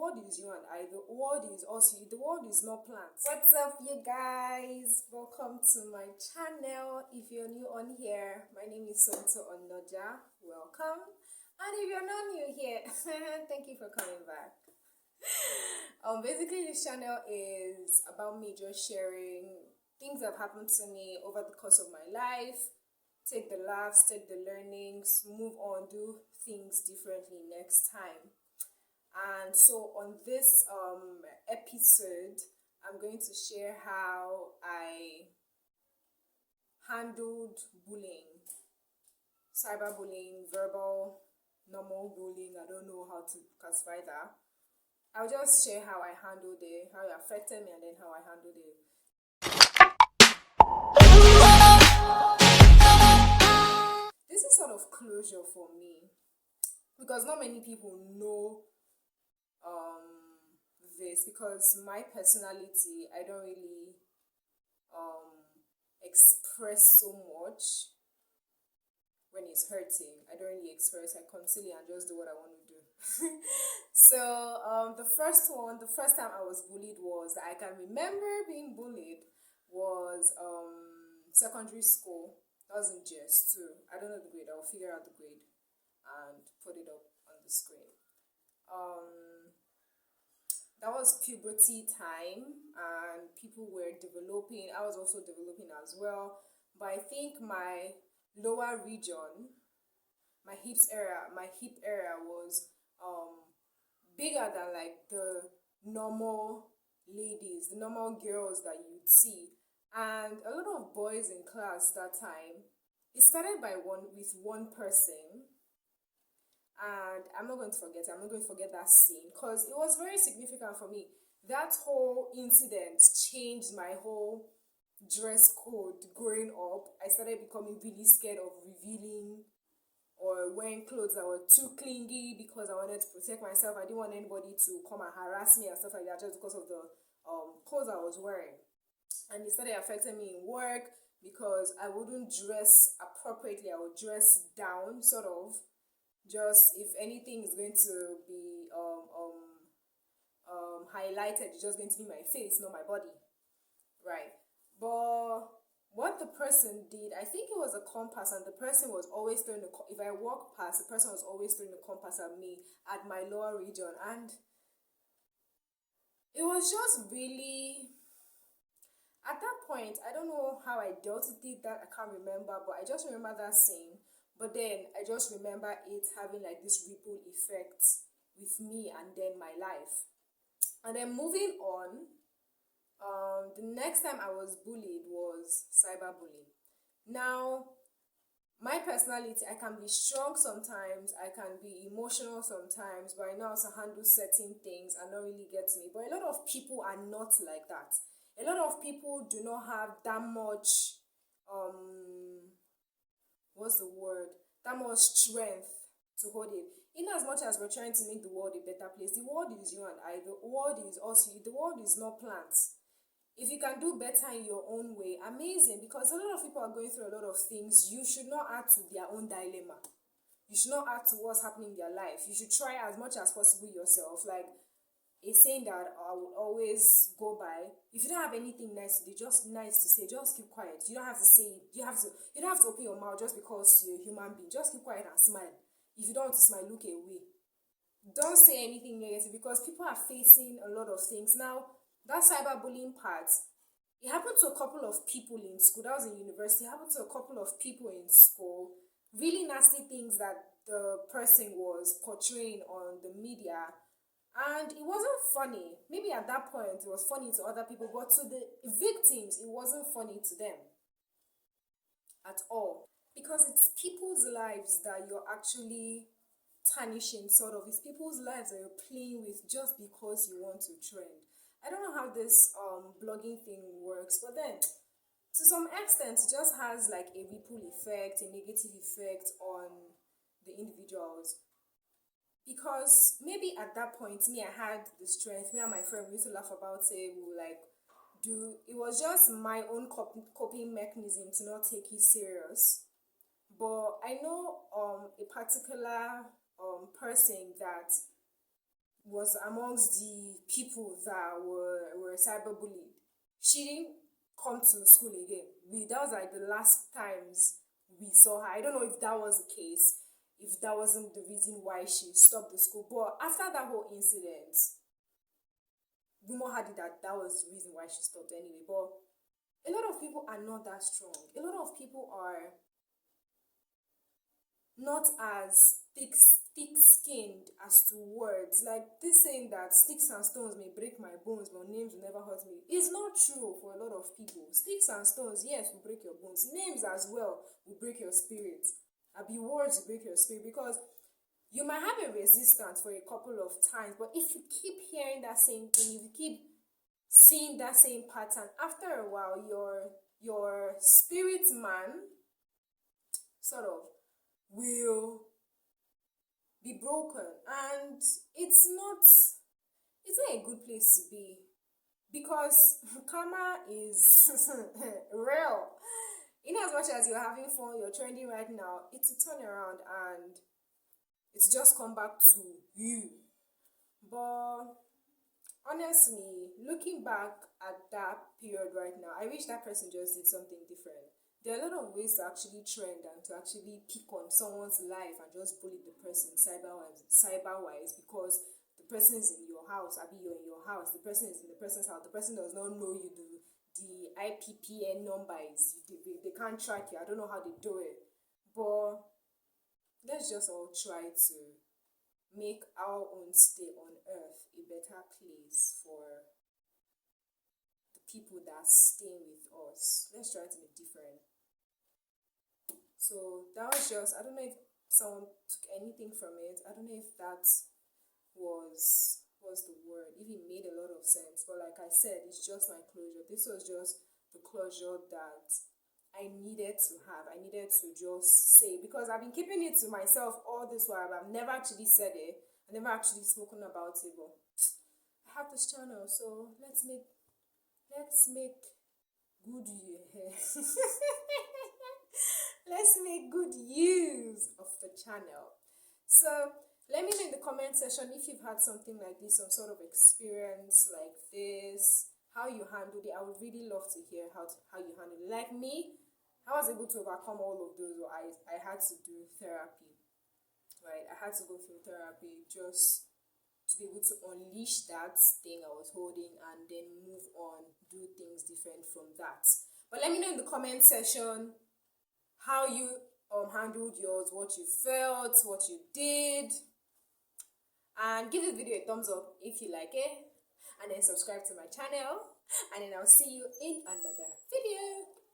world is you and I. The world is us. The world is not plants. What's up, you guys? Welcome to my channel. If you're new on here, my name is Sonto Onoja. Welcome. And if you're not new here, thank you for coming back. Basically, this channel is about me just sharing things that have happened to me over the course of my life. Take the laughs, take the learnings, move on, do things differently next time. And so on this episode, I'm going to share how I handled bullying, cyberbullying, verbal, normal bullying. I don't know how to classify that. I'll just share how I handled it, how it affected me, and then how I handled it. This is sort of closure for me because not many people know this, because my personality, I don't really express so much when it's hurting. I don't really express. I conceal it and just do what I want to do. So the first time I was bullied was, I can remember being bullied was secondary school. That was in JS2. I don't know the grade. I'll figure out the grade and put it up on the screen. That was puberty time and people were developing. I was also developing as well. But I think my lower region, my hip area was bigger than like the normal ladies, the normal girls that you'd see. And a lot of boys in class that time, it started with one person. And I'm not going to forget that scene because it was very significant for me. That whole incident changed my whole dress code growing up. I started becoming really scared of revealing or wearing clothes that were too clingy because I wanted to protect myself. I didn't want anybody to come and harass me and stuff like that just because of the clothes I was wearing. And it started affecting me in work because I wouldn't dress appropriately. I would dress down, sort of. Just if anything is going to be highlighted, it's just going to be my face, not my body, right? But what the person did, I think it was a compass, and the person was always throwing if I walked past, the person was always throwing the compass at me at my lower region, and it was just really, at that point, I don't know how I dealt with it, that I can't remember, but I just remember that scene. But then I just remember it having like this ripple effect with me and then my life. And then moving on, the next time I was bullied was cyberbullying. Now, my personality, I can be strong sometimes, I can be emotional sometimes, but I know how to handle certain things and not really get to me. But a lot of people are not like that. A lot of people do not have that much that much strength to hold it. In as much as we're trying to make the world a better place, the world is you and I, the world is us. The world is not plants. If you can do better in your own way, amazing, because a lot of people are going through a lot of things. You should not add to their own dilemma. You should not add to what's happening in their life. You should try as much as possible yourself. Like a saying that I would always go by: if you don't have anything nice to do, just nice to say, just keep quiet. You don't have to say it. You don't have to open your mouth just because you're a human being. Just keep quiet and smile. If you don't want to smile, look away. Don't say anything negative, because people are facing a lot of things. Now, that cyberbullying part, it happened to a couple of people in school. That was in university. It happened to a couple of people in school. Really nasty things that the person was portraying on the media. And it wasn't funny. Maybe at that point it was funny to other people, but to the victims, it wasn't funny to them at all. Because it's people's lives that you're actually tarnishing, sort of. It's people's lives that you're playing with just because you want to trend. I don't know how this blogging thing works, but then to some extent it just has like a ripple effect, a negative effect on the individuals. Because maybe at that point, me, I had the strength. Me and my friend, we used to laugh about it. We would like it was just my own coping mechanism to not take it serious. But I know a particular person that was amongst the people that were cyberbullied. She didn't come to school again. That was like the last times we saw her. I don't know if that was the case, if that wasn't the reason why she stopped the school. But after that whole incident, rumor had it that that was the reason why she stopped anyway. But a lot of people are not that strong. A lot of people are not as thick-skinned as to words. Like this saying that sticks and stones may break my bones, but names will never hurt me, is not true for a lot of people. Sticks and stones, yes, will break your bones. Names as well will break your spirit. Be words will break your spirit, because you might have a resistance for a couple of times, but if you keep hearing that same thing, if you keep seeing that same pattern, after a while, your spirit man sort of will be broken, and it's not a good place to be, because karma is real. In as much as you're having fun, you're trending right now, it's a turn around and it's just come back to you. But honestly, looking back at that period right now, I wish that person just did something different. There are a lot of ways to actually trend and to actually pick on someone's life and just bully the person cyber-wise, because the person is in your house, you're in your house, the person is in the person's house, the person does not know you, the IPPN number is, they can't track you. I don't know how they do it. But let's just all try to make our own stay on earth a better place for the people that stay with us. Let's try to be different. So that was just, I don't know if someone took anything from it. I don't know if that was the word, if it made a lot of sense. But like I said, it's just my closure. This was just the closure that I needed to have. I needed to just say, because I've been keeping it to myself all this while, but I've never actually said it. I've never actually spoken about it. But I have this channel, so let's make good let's make good use of the channel. So let me know in the comment section if you've had something like this, some sort of experience like this, how you handled it. I would really love to hear how you handled it. Like me, I was able to overcome all of those. I had to do therapy, right? I had to go through therapy just to be able to unleash that thing I was holding and then move on, do things different from that. But let me know in the comment section how you handled yours, what you felt, what you did. And give this video a thumbs up if you like it, and then subscribe to my channel, and then I'll see you in another video.